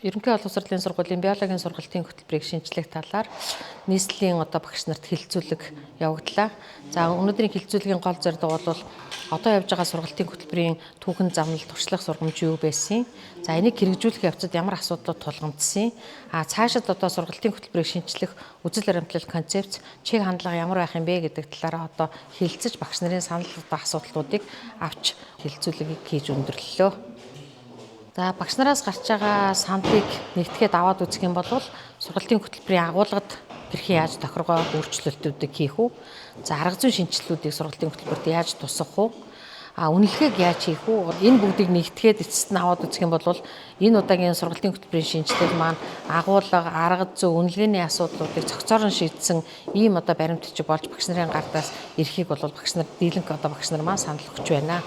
Ерөнхий олон улсын сургуулийн биологийн сургалтын хөтөлбөрийг шинжлэх талаар нийслэлийн багш нарт хилцүүлэг явагдлаа. За өнөөдрийн хилцүүлгийн гол зорилго бол одоо явж байгаа сургалтын хөтөлбөрийн түүхэн замнал туршлах сургамж юу байсан. За энийг хэрэгжүүлэх явцад ямар асуудлууд тулгамдсан. Цаашид сургалтын хөтөлбөрийг шинжлэх үзэл баримтлал концепц чиг хандлага ямар байх юм бэ гэдэг талаараа хэлцэж багш нарын санал асуудлуудыг авч хилцүүлгийг хийж өндөрлөлөө. За багш нараас гарч байгаа саналыг нэгтгэхэд аваад үзэх юм бол сургалтын хөтөлбөрийн агуулгад хэрхэн яаж тохиргоо өөрчлөлтүүдийг хийх үү? За арга зүйн шинжилгэүүдийг сургалтын хөтөлбөрт яаж тусгах уу? Үнэлгээг яаж хийх үү? Энэ бүгдийг нэгтгэхэд эцэст нь аваад үзэх юм бол энэ удаагийн сургалтын хөтөлбөрийн шинжилгээ маань агуулга, арга зүй, үнэлгээний асуудлуудыг цогцоор нь шийдсэн ийм баримтчиг болж багш нарын гардаас ирэхийг бол багш нар дийлэнх багш нар маань санал өгч байна.